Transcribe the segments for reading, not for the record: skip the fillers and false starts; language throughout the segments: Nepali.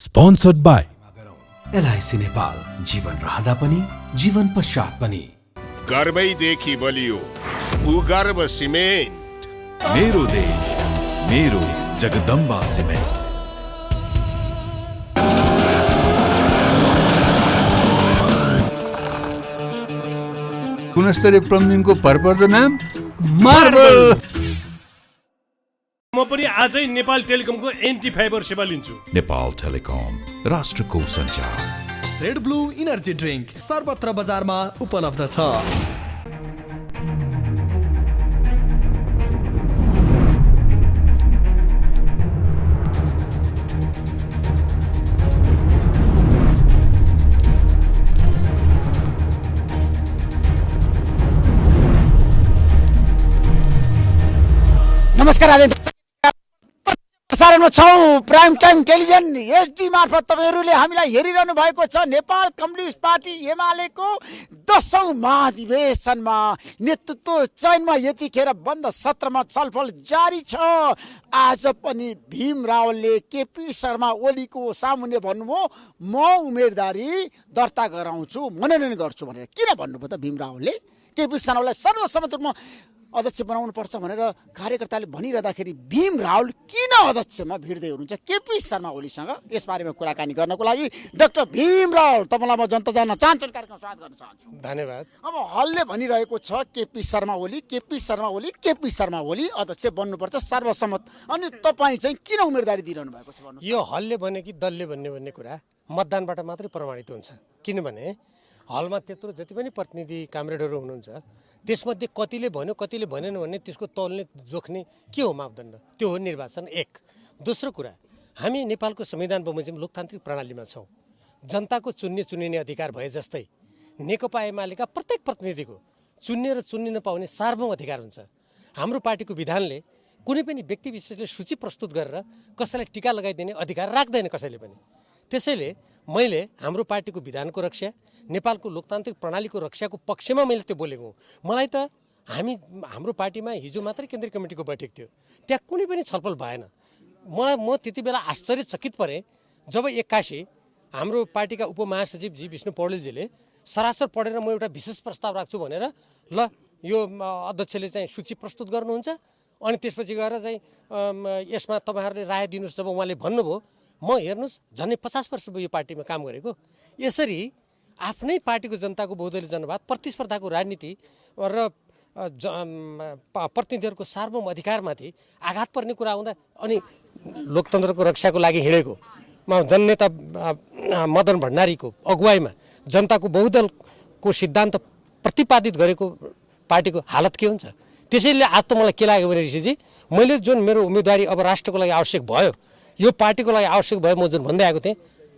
Sponsored by LIC नेपाल, जीवन रहँदा पनि जीवन पश्चात पनि। गर्वैदेखि बलियो भूगर्भ सिमेन्ट। मेरो देश मेरो जगदम्बा सिमेन्ट। गुणस्तरीय प्लम्बिङको भरपर्दो नाम मार्बल। म पनि आजै नेपाल टेलिकमको एन्टी फाइबर सेवा लिन्छु। नेपाल टेलिकम, राष्ट्रको सञ्चार। रेड ब्लू इनर्जी ड्रिंक सर्वत्र बजारमा उपलब्ध छ। नमस्कार आज प्रसारणमा छौँ प्राइम टाइम टेलिभिजन एचडी मार्फत तपाईहरूले हामीलाई हेरिरहनु भएको छ। नेपाल कम्युनिस्ट पार्टी एमालेको 10औं महाधिवेशनमा नेतृत्व चयनमा यतिखेर बन्द सत्रमा छलफल जारी छ। आज पनि भीम रावलले केपी शर्मा ओलीको सामुन्ने भन्नुभयो, म उम्मेदवारी दर्ता गराउँछु, मनोनयन गर्छु भनेर। किन भन्नुभयो त भीम रावलले? केपी शर्मालाई सर्वसम्मत रूपमा अध्यक्ष बनाउनु पर्छ भनेर कार्यकर्ताले भनिरहँदाखेरि भीम रावल किन अध्यक्षमा भिड्दै हुनुहुन्छ केपी शर्मा ओलीसँग? यसबारेमा कुराकानी गर्नको लागि डाक्टर भीम रावल तपाईँलाई म जनता जान्न चाहन्छु, कार्यक्रम स्वागत गर्न चाहन्छु। धन्यवाद। अब हलले भनिरहेको छ केपी शर्मा ओली, केपी शर्मा ओली, केपी शर्मा ओली अध्यक्ष बन्नुपर्छ सर्वसम्मत। अनि तपाईँ चाहिँ किन उम्मेदवारी दिइरहनु भएको छ भन्नु? यो हलले भने कि दलले भन्ने कुरा मतदानबाट मात्रै प्रमाणित हुन्छ। किनभने हलमा त्यत्रो जति पनि प्रतिनिधि कामरेडहरू हुनुहुन्छ त्यसमध्ये कतिले भन्यो कतिले भनेन भन्ने त्यसको तौल्ने जोख्ने के हो मापदण्ड? त्यो हो निर्वाचन। एक। दोस्रो कुरा, हामी नेपालको संविधान बमोजिम लोकतान्त्रिक प्रणालीमा छौँ। जनताको चुनिने अधिकार भए जस्तै नेकपा एमालेका प्रत्येक प्रतिनिधिको चुन्ने र चुन्निन पाउने सार्वभौम अधिकार हुन्छ। हाम्रो पार्टीको विधानले कुनै पनि व्यक्ति विशेषले सूची प्रस्तुत गरेर कसैलाई टीका लगाइदिने अधिकार राख्दैन कसैले पनि। त्यसैले मैले हाम्रो पार्टीको विधानको रक्षा, नेपालको लोकतान्त्रिक प्रणालीको रक्षाको पक्षमा मैले त्यो बोलेको हुँ। मलाई त हाम्रो पार्टीमा हिजो मात्रै केन्द्रीय कमिटीको बैठक थियो, त्यहाँ कुनै पनि छलफल भएन। म त्यति बेला आश्चर्यचकित परेँ जब एक्कासी हाम्रो पार्टीका उपमहासचिव जी विष्णु पौडेलजीले सरासर पढेर म एउटा विशेष प्रस्ताव राख्छु भनेर ल यो अध्यक्षले चाहिँ सूची प्रस्तुत गर्नुहुन्छ अनि त्यसपछि गएर चाहिँ यसमा तपाईँहरूले राय दिनुहोस्। जब उहाँले भन्नुभयो, म हेर्नुहोस् झन्डै 50 वर्ष भयो यो पार्टीमा काम गरेको। यसरी आफ्नै पार्टीको जनताको बहुदलीय जनवाद, प्रतिस्पर्धाको राजनीति र प्रतिनिधिहरूको सार्वभौम अधिकारमाथि आघात पर्ने कुरा आउँदा अनि लोकतन्त्रको रक्षाको लागि हिँडेको जननेता मदन भण्डारीको अगुवाईमा जनताको बहुदलको सिद्धान्त प्रतिपादित गरेको पार्टीको हालत के हुन्छ? त्यसैले आज त मलाई के लाग्यो भने ऋषिजी, मैले जुन मेरो उम्मेदवारी अब राष्ट्रको लागि आवश्यक भयो, यो पार्टीको लागि आवश्यक भयो, म जुन भन्दै आएको थिएँ,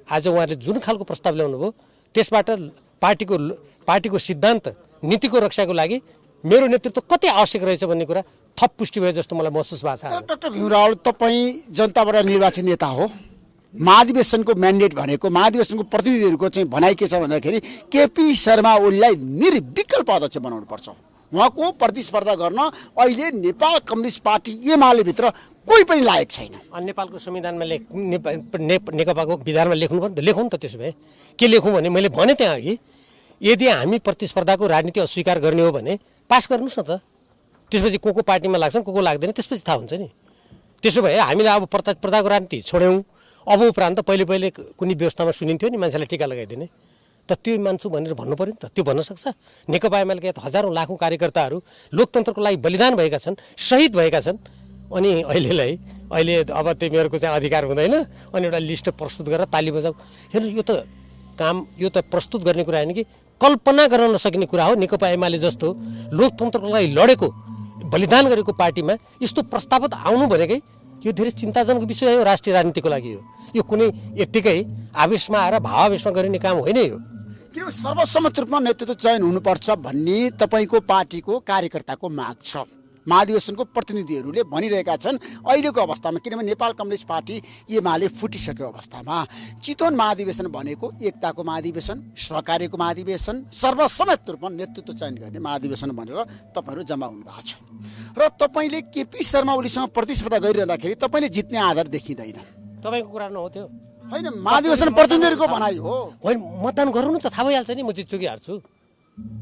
आज उहाँहरूले जुन खालको प्रस्ताव ल्याउनु भयो त्यसबाट पार्टीको सिद्धान्त नीतिको रक्षाको लागि मेरो नेतृत्व कति आवश्यक रहेछ भन्ने कुरा थप पुष्टि भयो जस्तो मलाई महसुस भएको छ। डाक्टर भीम रावल, तपाईँ जनताबाट निर्वाचित नेता हो। महाधिवेशनको म्यान्डेट भनेको, महाधिवेशनको प्रतिनिधिहरूको चाहिँ भनाइ के छ भन्दाखेरि केपी शर्मा ओलीलाई निर्विकल्प अध्यक्ष बनाउनु पर्छ। उहाँको प्रतिस्पर्धा गर्न अहिले नेपाल कम्युनिस्ट पार्टी एमालेभित्र कोही पनि लायक छैन। अनि नेपालको संविधानमा नेकपाको विधानमा लेख्नु पर्यो, लेखौँ त। त्यसो भए के लेखौँ भने मैले भने त्यहाँ अघि, यदि हामी प्रतिस्पर्धाको राजनीति अस्वीकार गर्ने हो भने पास गर्नुहोस् न त। त्यसपछि को पार्टीमा लाग्छन् को लाग्दैन त्यसपछि थाहा हुन्छ नि। त्यसो भए हामीले अब प्रतिस्पर्धाको राजनीति छोड्यौँ। अब उपरान्त पहिले कुनै व्यवस्थामा सुनिन्थ्यो नि मान्छेलाई टीका लगाइदिने, त त्यो मान्छु भनेर भन्नु पऱ्यो नि त। त्यो भन्न सक्छ? नेकपा एमालेका हजारौँ लाखौँ कार्यकर्ताहरू लोकतन्त्रको लागि बलिदान भएका छन्, शहीद भएका छन्। अनि अहिले अब तिमीहरूको चाहिँ अधिकार हुँदैन अनि एउटा लिस्ट प्रस्तुत गरेर ताली बजाऊ। हेर्नु, यो त प्रस्तुत गर्ने कुरा होइन कि कल्पना गर्न नसकिने कुरा हो। नेकपा एमाले जस्तो लोकतन्त्रको लागि लडेको, बलिदान गरेको पार्टीमा यस्तो प्रस्ताव आउनु भनेकै यो धेरै चिन्ताजनक विषय हो राष्ट्रिय राजनीतिको लागि। यो कुनै यत्तिकै आवेशमा आएर भावावेशमा गरिने काम होइन यो। किनभने सर्वसम्मत रूपमा नेतृत्व चयन हुनुपर्छ भन्ने तपाईँको पार्टीको कार्यकर्ताको माग छ। महाधिवेशनको प्रतिनिधिहरूले भनिरहेका छन् अहिलेको अवस्थामा। किनभने नेपाल कम्युनिस्ट पार्टी एमाले फुटिसकेको अवस्थामा चितवन महाधिवेशन भनेको एकताको महाधिवेशन, सहकार्यको महाधिवेशन, सर्वसम्मत रूपमा नेतृत्व चयन गर्ने महाधिवेशन भनेर तपाईँहरू जम्मा हुनु भएको छ। र तपाईँले केपी शर्मा ओलीसँग प्रतिस्पर्धा गरिरहँदाखेरि तपाईँले जित्ने आधार देखिँदैन। तपाईँको कुरा नहो त्यो, होइन महाधिवेशन प्रतिनिधिहरूको भनाइ हो। होइन मतदान गरौँ न त थाहा भइहाल्छ नि म जित्छु कि हार्छु।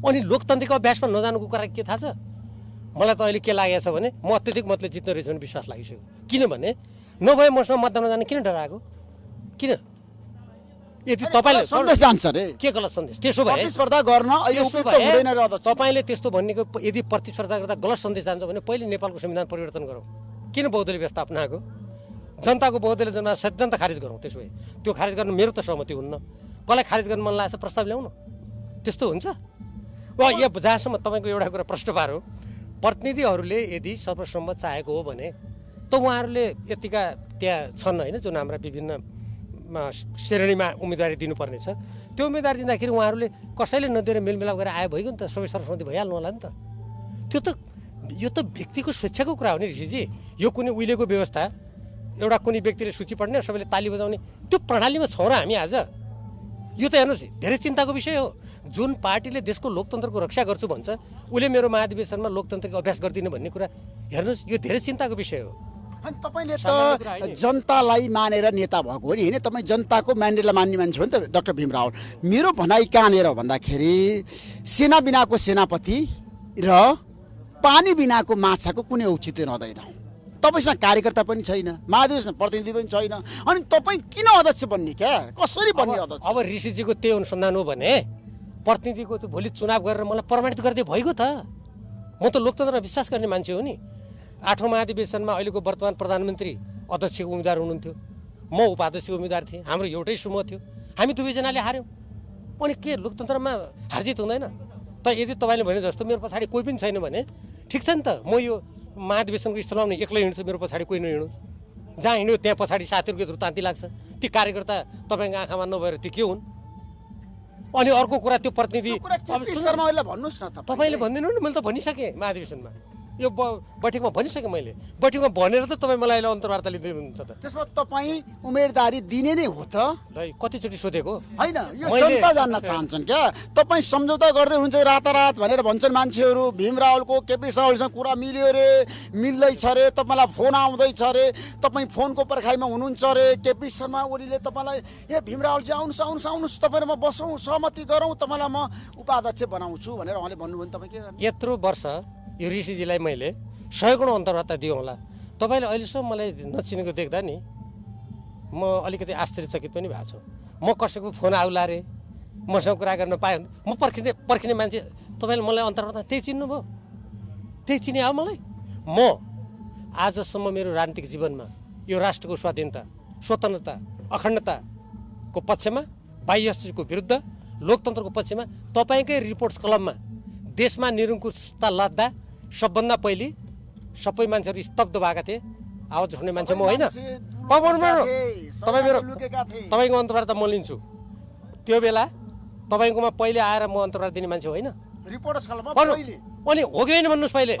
अनि लोकतान्त्रिक अभ्यासमा नजानुको कुरा के थाहा छ मलाई त अहिले के लागेको छ भने म अत्यधिक मतले जित्ने रहेछ भने विश्वास लागिसक्यो। किनभने नभए मसँग मतदान जान किन डराएको किन यदि तपाईँले सन्देश जान्छ रे के गलत सन्देश त्यसो भए प्रतिस्पर्धा गर्न अहिले त्यसो उपयुक्त हुँदैन र भए अध्यक्ष। तपाईँले त्यस्तो भन्नेको यदि प्रतिस्पर्धा गर्दा गलत सन्देश जान्छ भने पहिले नेपालको संविधान परिवर्तन गरौँ। किन बहुदलीय व्यवस्था अपनाएको जनताको बहुदलीय जनता सिद्धान्त खारिज गरौँ। त्यसो भए त्यो खारिज गर्न मेरो त सहमति हुन्न। कसलाई खारिज गर्न मन लागेको छ प्रस्ताव ल्याउन त्यस्तो हुन्छ वा यहाँ जहाँसम्म तपाईँको एउटा कुरा प्रश्न पारो प्रतिनिधिहरूले यदि सर्वसम्मत चाहेको हो भने त उहाँहरूले यतिका त्यहाँ छन् होइन जुन हाम्रा विभिन्न श्रेणीमा उम्मेदवारी दिनुपर्ने छ त्यो उम्मेदवारी दिँदाखेरि उहाँहरूले कसैले नदिएर मेलमिलाप गरेर आयो भइगयो नि त सबै सर्वसम्मति भइहाल्नु होला नि त। यो त व्यक्तिको स्वेच्छाको कुरा हो नि ऋषिजी। यो कुनै उहिलेको व्यवस्था एउटा कुनै व्यक्तिले सूची पढ्ने सबैले ताली बजाउने त्यो प्रणालीमा छौँ र हामी आज। यो त हेर्नुहोस् धेरै चिन्ताको विषय हो। जुन पार्टीले देशको लोकतन्त्रको रक्षा गर्छु भन्छ उसले मेरो महाधिवेशनमा लोकतन्त्रको अभ्यास गरिदिनु भन्ने कुरा हेर्नुहोस् यो धेरै चिन्ताको विषय हो। अनि तपाईँले त जनतालाई मानेर नेता भएको हो नि होइन तपाईँ जनताको म्यान्डेटलाई मान्ने मान्छे हो नि त डाक्टर भीम रावल। मेरो भनाइ कहाँनिर भन्दाखेरि सेना बिनाको सेनापति र पानी बिनाको माछाको कुनै औचित्य रहँदैन। तपाईँसँग कार्यकर्ता पनि छैन महाधिवेशन प्रतिनिधि पनि छैन अनि तपाईँ किन अध्यक्ष बन्ने क्या कसरी बन्ने अध्यक्ष? अब ऋषिजीको त्यही अनुसन्धान हो भने प्रतिनिधिको त्यो भोलि चुनाव गरेर मलाई प्रमाणित गरिदिए भइगयो त। म त लोकतन्त्रमा विश्वास गर्ने मान्छे हो नि। 8औं महाधिवेशनमा अहिलेको वर्तमान प्रधानमन्त्री अध्यक्षको उम्मेदवार हुनुहुन्थ्यो म उपाध्यक्षको उम्मेदवार थिएँ। हाम्रो एउटै समूह थियो हामी दुवैजनाले हार्यौँ। अनि के लोकतन्त्रमा हारजित हुँदैन त? यदि तपाईँले भने जस्तो मेरो पछाडि कोही पनि छैन भने ठिक छ नि त म यो महाधिवेशनको स्थलमा एक्लै हिँड्छु मेरो पछाडि कोही नहिँड्नु। जहाँ हिँड्यो त्यहाँ पछाडि साथीहरूको यत्रो तान्ती लाग्छ ती कार्यकर्ता तपाईँको आँखामा नभएर ती के हुन्? अनि अर्को कुरा त्यो प्रतिनिधि भन्नुहोस् न तपाईँले भनिदिनु नि मैले त भनिसकेँ महाधिवेशनमा यो बैठकमा भनिसकेँ मैले बैठकमा भनेर त तपाईँ मलाई अहिले अन्तर्वार्ता लिँदै हुनुहुन्छ त। त्यसमा तपाईँ उम्मेदवारी दिने नै हो त ल कतिचोटि सोधेको होइन यो जनता जान्न चाहन्छन् क्या तपाईँ सम्झौता गर्दै हुन्छ रातारात भनेर भन्छन् मान्छेहरू। भीम रावलको केपी शर्मा ओलीसँग कुरा मिल्यो रे मिल्दैछ रे तपाईँलाई फोन आउँदैछ रे तपाईँ फोनको पर्खाइमा हुनुहुन्छ रे केपी शर्मा ओलीले तपाईँलाई ए भीम रावलजी आउनुहोस् तपाईँ म बसौँ सहमति गरौँ तपाईँलाई म उपाध्यक्ष बनाउँछु भनेर उहाँले भन्नुभयो भने तपाईँ के गर्नु? यत्रो वर्ष यो ऋषिजीलाई मैले 100 गुणा अन्तर्वार्ता दिउँ होला। तपाईँले अहिलेसम्म मलाई नचिनेको देख्दा नि म अलिकति आश्चर्यचकित पनि भएको छु। म कसैको फोन आउला रे मसँग कुरा गर्न पाएँ म पर्खिने मान्छे तपाईँले मलाई अन्तर्वार्ता त्यही चिन्नुभयो त्यही चिने आऊ मलाई। म आजसम्म मेरो राजनीतिक जीवनमा यो राष्ट्रको स्वाधीनता स्वतन्त्रता अखण्डताको पक्षमा बाह्यको विरुद्ध लोकतन्त्रको पक्षमा तपाईँकै रिपोर्ट्स कलममा देशमा निरङ्कुशता लद्दा सबभन्दा पहिले सबै मान्छेहरू स्तब्ध भएका थिए। आवाज उठाउने मान्छे म होइन। तपाईँको अन्तर्वार्ता म लिन्छु। त्यो बेला तपाईँकोमा पहिले आएर म अन्तर्वार्ता दिने मान्छे होइन। अनि हो कि होइन भन्नुहोस् पहिले।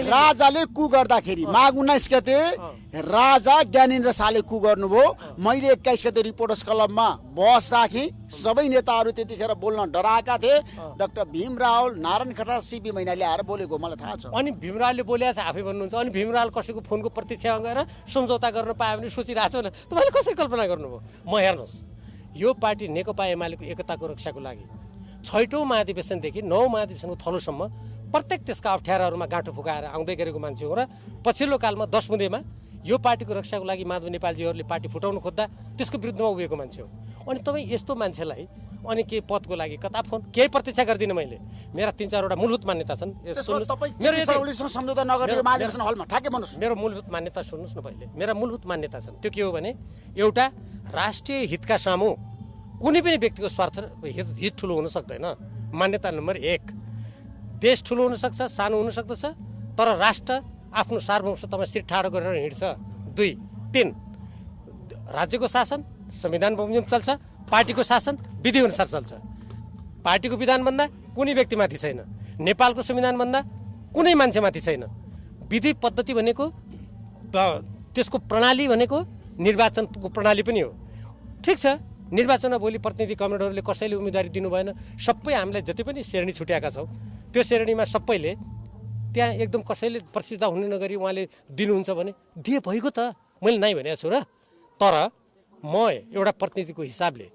राजाले कु गर्दाखेरि माघ 19 गते राजा ज्ञानेन्द्र शाहले कु गर्नुभयो। मैले 21 गते रिपोर्टर्स क्लबमा बहस राखेँ। सबै नेताहरू त्यतिखेर बोल्न डराएका थिए। डाक्टर भीम रावल नारायण खट्टा सीपी मैनाले आएर बोलेको मलाई थाहा छ। अनि भीम रावलले बोलेको छ आफै भन्नुहुन्छ। अनि भीम रावल कसैको फोनको प्रतीक्षामा गएर सम्झौता गर्न पायो भने सोचिरहेको छ भने तपाईँले कसरी कल्पना गर्नुभयो? म हेर्नुहोस् यो पार्टी नेकपा एमालेको एकताको रक्षाको लागि 6औं महाधिवेशनदेखि 9औं महाधिवेशनको थलोसम्म प्रत्येक त्यसका अप्ठ्याराहरूमा गाँठो फुकाएर आउँदै गरेको मान्छे हो र पछिल्लो कालमा 10 बुँदेमा यो पार्टीको रक्षाको लागि माधव नेपालजीहरूले पार्टी फुटाउनु खोज्दा त्यसको विरुद्धमा उभिएको मान्छे हो। अनि तपाईँ यस्तो मान्छेलाई अनि के पदको लागि कता फोन केही प्रतीक्षा गर्दिनँ मैले। मेरा 3-4वटा मूलभूत मान्यता छन्। मेरो मूलभूत मान्यता सुन्नुहोस् न पहिले। मेरा मूलभूत मान्यता छन् त्यो के हो भने एउटा राष्ट्रिय हितका सामु कुनै पनि व्यक्तिको स्वार्थ हित ठुलो हुन सक्दैन। मान्यता नम्बर 1 देश ठुलो हुनसक्छ सानो हुन सक्दछ तर राष्ट्र आफ्नो सार्वभौमत्वमा शिर ठाडो गरेर हिँड्छ। 2, 3 राज्यको शासन संविधान बमोजिम चल्छ पार्टीको शासन विधि अनुसार चल्छ। पार्टीको विधानभन्दा कुनै व्यक्तिमाथि छैन नेपालको संविधानभन्दा कुनै मान्छेमाथि छैन। विधि पद्धति भनेको त्यसको प्रणाली भनेको निर्वाचनको प्रणाली पनि हो। ठिक छ निर्वाचनमा भोलि प्रतिनिधि कमरेडहरूले कसैले उम्मेदवारी दिनु भएन सबै हामीलाई जति पनि श्रेणी छुट्याएका छौँ त्यो श्रेणीमा सबैले त्यहाँ एकदम कसैले प्रतिष्ठा हुने नगरी उहाँले दिनुहुन्छ भने दिए भइगयो त मैले नै भनेको छु र। तर म एउटा प्रतिनिधिको हिसाबले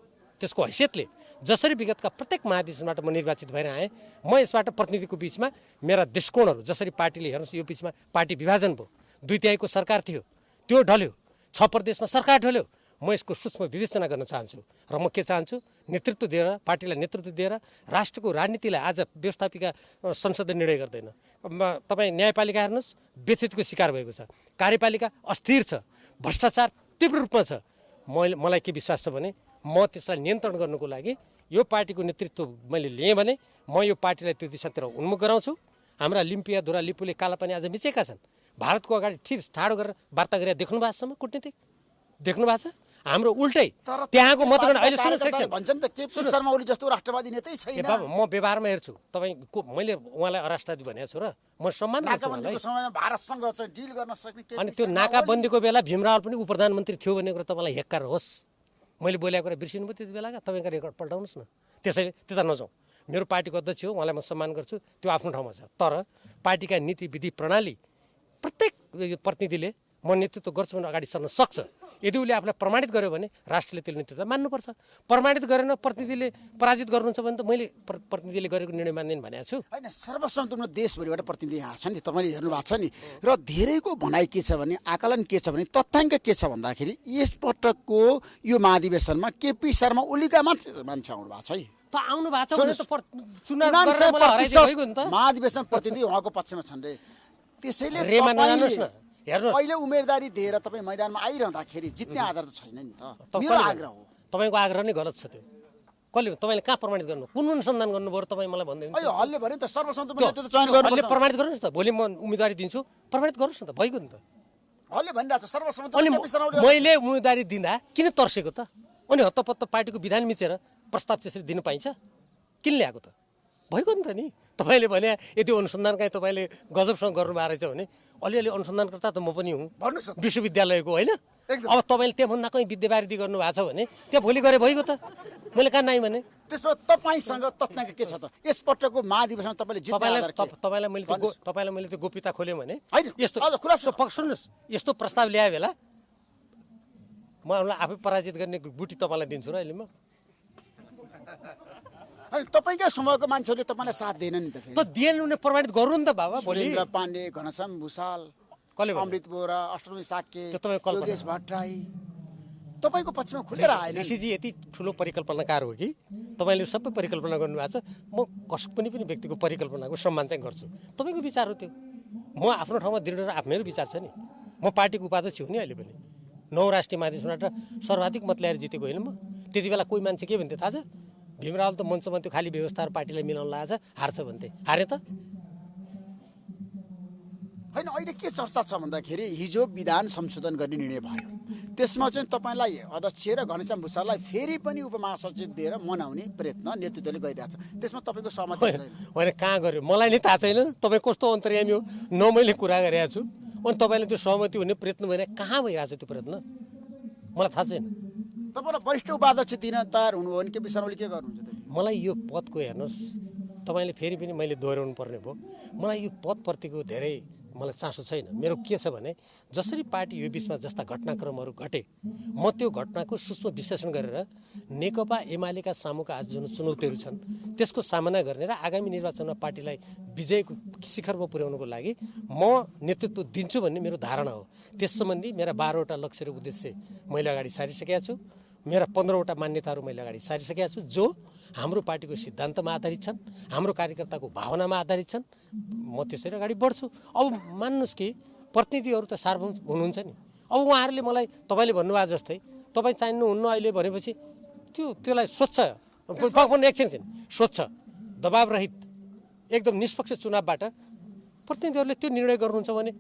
त्यसको हैसियतले जसरी विगतका प्रत्येक महाधिवेशनबाट म निर्वाचित भएर आएँ, म यसबाट प्रतिनिधिको बिचमा मेरा दृष्टिकोणहरू जसरी पार्टीले हेर्नुहोस् यो बिचमा पार्टी विभाजन भयो, 2/3 सरकार थियो, त्यो ढल्यो, 6 प्रदेशमा सरकार ढल्यो। म यसको सूक्ष्म विवेचना गर्न चाहन्छु र म के चाहन्छु, नेतृत्व दिएर पार्टीलाई नेतृत्व दिएर राष्ट्रको राजनीतिलाई आज व्यवस्थापिका संसदले निर्णय गर्दैन। तपाईँ न्यायपालिका हेर्नुहोस् व्यथितको शिकार भएको छ, कार्यपालिका अस्थिर छ, भ्रष्टाचार तीव्र रूपमा छ। मलाई के विश्वास छ भने म त्यसलाई नियन्त्रण गर्नको लागि यो पार्टीको नेतृत्व मैले लिएँ भने म यो पार्टीलाई त्यो दिशातिर उन्मुख गराउँछु। हाम्रा लिम्पिया धुरा लिपुले कालापानी आज मिचेका छन्। भारतको अगाडि ठिर ठाडो गरेर वार्ता गरेर देख्नु भएको छ कूटनीतिक देख्नु भएको छ। हाम्रो उल्टै त्यहाँको मतगणना अहिले सुन्नु भन्छन् त केपी शर्मा ओली जस्तो राष्ट्रवादी नेतै छैन। बाबु म व्यवहारमा हेर्छु, तपाईँको मैले उहाँलाई अराष्ट्रवादी भनेको छु र म सम्मान गर्छु नाकाबन्दीको समयमा भारतसँग चाहिँ डिल गर्न सक्ने केपी अनि त्यो नाकाबन्दीको बेला भीमराव पनि उप प्रधानमन्त्री थियो भन्ने कुरा तपाईँलाई हेक्कार होस्। मैले बोलेको कुरा बिर्सिनु भयो त्यति बेलाका, तपाईँको रेकर्ड पल्टाउनुहोस् न। त्यसैले त्यता नजाउँ। मेरो पार्टीको अध्यक्ष हो, उहाँलाई म सम्मान गर्छु, त्यो आफ्नो ठाउँमा छ। तर पार्टीका नीति विधि प्रणाली प्रत्येक प्रतिनिधिले म नेतृत्व गर्छु भने अगाडि सर्न सक्छ। यदि उसले आफूलाई प्रमाणित गर्यो भने राष्ट्रले त्यो नेतृत्व मान्नुपर्छ। प्रमाणित गरेन प्रतिनिधिले पराजित गर्नुहुन्छ भने त मैले प्रतिनिधिले गरेको निर्णय मान्दैन भनेको छु। होइन, सर्वसम्मतमा देशभरिबाट प्रतिनिधि यहाँ छ नि, तपाईँले हेर्नु भएको छ नि। र धेरैको भनाइ के छ भने, आकलन के छ भने, तथ्याङ्क के छ भन्दाखेरि यसपटकको यो महाधिवेशनमा केपी शर्मा ओलीका मान्छे आउनु भएको छ है। त आउनु भएको छ भने त चुनाव गरेर मलाई हराइदिनु भइगयो नि त। महाधिवेशन प्रतिनिधि उहाँको पक्षमा छन् रे। त्यसैले रेमा नजानुस् न। हेर्नुहोस् अहिले उम्मेदवारी दिएर तपाईँ मैदानमा आइरहँदाखेरि जित्ने आधार त छैन नि त। मेरो आग्रह हो। तपाईँको आग्रह नै गलत छ। त्यो कसले तपाईँले कहाँ प्रमाणित गर्नु, कुन अनुसन्धान गर्नुभयो तपाईँ मलाई भनिदिनु। अहिले हलले भन्यो त सर्वसम्मतमा नेतृत्व चयन गर्नुपर्छ। हलले प्रमाणित गर्नुहोस् न, भोलि म उम्मेदवारी दिन्छु, प्रमाणित गर्नुहोस् न त, भइगयो नि त। हलले भनिरहेको छ सर्वसम्मतमा अनि केपी शर्मा ओली। मैले उम्मेदवारी दिँदा किन तर्सेको त? अनि हत्तपत्त पार्टीको विधान मिचेर प्रस्ताव त्यसरी दिनु पाइन्छ? किन ल्याएको त? भइगयो नि त नि। तपाईँले भने यदि अनुसन्धान कहीँ तपाईँले गजबसँग गर्नुभएको रहेछ भने अलिअलि अनुसन्धानकर्ता त म पनि हुँ विश्वविद्यालयको, होइन? अब तपाईँले त्यहाँभन्दा कहीँ विद्यावारिधि गर्नुभएको छ भने त्यहाँ भोलि गरे भइगयो त। मैले कहाँ नाइ भने त्यसमा तपाईँसँग तथ्याङ्क के छ त? यसपटकको महाधिवेशन तपाईँले जित्ने आधार के? तपाईँलाई मैले त्यो गोप्यता खोल्यो भने होइन, यस्तो अझ खुलासा सुन्नुहोस्, यस्तो प्रस्ताव ल्याए बेला म उसलाई आफै पराजित गर्ने गुटी तपाईँलाई दिन्छु र अहिले म। अनि तपाईँकै समूहको मान्छेहरूले तपाईँलाई साथ दिएन नि त। त दिएन भने प्रमाणित गर्नु नि त बाबा। भोलि सुरेन्द्र पाण्डे, घनश्याम भूषाल, कसले भन्यो? अमृत बोरा, अष्टमी साक्य, त्यो तपाईँ कल्पना। योगेश भट्टराई तपाईँको पक्षमा खुलेर आएन। ऋषिजी यति ठुलो परिकल्पनाकार हो कि तपाईँले सबै परिकल्पना गर्नुभएको छ। म कसै पनि व्यक्तिको परिकल्पनाको सम्मान चाहिँ गर्छु। तपाईँको विचार हो त्यो। म आफ्नो ठाउँमा दृढ र मेरो विचार छ नि। म पार्टीको उपाध्यक्ष हुँ नि अहिले पनि। 9 राष्ट्रिय महाधिवेशनबाट सर्वाधिक मत ल्याएर जितेको होइन म। त्यति बेला कोही मान्छे के भन्थे थाहा छ? भीमराव त मञ्चमा त्यो खाली व्यवस्था र पार्टीलाई मिलाउन लागेछ, हार्छ भन्थे। हारे त होइन। अहिले के चर्चा छ भन्दाखेरि हिजो विधान संशोधन गर्ने निर्णय भयो। त्यसमा चाहिँ तपाईँलाई अध्यक्ष र घनश्याम भूषाललाई फेरि पनि उपमहासचिव दिएर मनाउने प्रयत्न नेतृत्वले गरिरहेको छ। त्यसमा तपाईँको सहमति होइन? कहाँ गर्यो मलाई नै थाहा छैन। तपाईँ कस्तो अन्तर्यामी हो? न मैले कुरा गरिरहेको छु अनि तपाईँले त्यो सहमति हुने प्रयत्न भइरहेको कहाँ भइरहेको छ त्यो प्रयत्न? मलाई थाहा छैन। तपाईँलाई वरिष्ठ उपाध्यक्ष दिन तयार हुनुभयो भने केपी शर्मा ओली के गर्नुहुन्छ? मलाई यो पदको हेर्नुहोस्, तपाईँले फेरि पनि मैले दोहोऱ्याउनु पर्ने भयो। मलाई यो पदप्रतिको धेरै मलाई चासो छैन। मेरो के छ भने जसरी पार्टी यो बिचमा जस्ता घटनाक्रमहरू घटे, म त्यो घटनाको सूक्ष्म विश्लेषण गरेर नेकपा एमालेका सामुका आज जुन चुनौतीहरू छन् त्यसको सामना गर्ने र आगामी निर्वाचनमा पार्टीलाई विजयको शिखरमा पुर्याउनको लागि म नेतृत्व दिन्छु भन्ने मेरो धारणा हो। त्यस सम्बन्धी मेरा 12वटा लक्ष्य र उद्देश्य मैले अगाडि सारिसकेका छु। मेरा 15वटा मान्यताहरू मैले अगाडि सारिसकेका छु, जो हाम्रो पार्टीको सिद्धान्तमा आधारित छन्, हाम्रो कार्यकर्ताको भावनामा आधारित छन्। म त्यसरी अगाडि बढ्छु। अब मान्नुहोस् कि प्रतिनिधिहरू त सार्वभौम हुनुहुन्छ नि। अब उहाँहरूले मलाई तपाईँले भन्नुभएको जस्तै तपाईँ चाहिनुहुन्न अहिले भनेपछि त्यसलाई स्वच्छ एकछिन स्वच्छ दबावरहित एकदम निष्पक्ष चुनावबाट प्रतिनिधिहरूले त्यो निर्णय गर्नुहुन्छ भने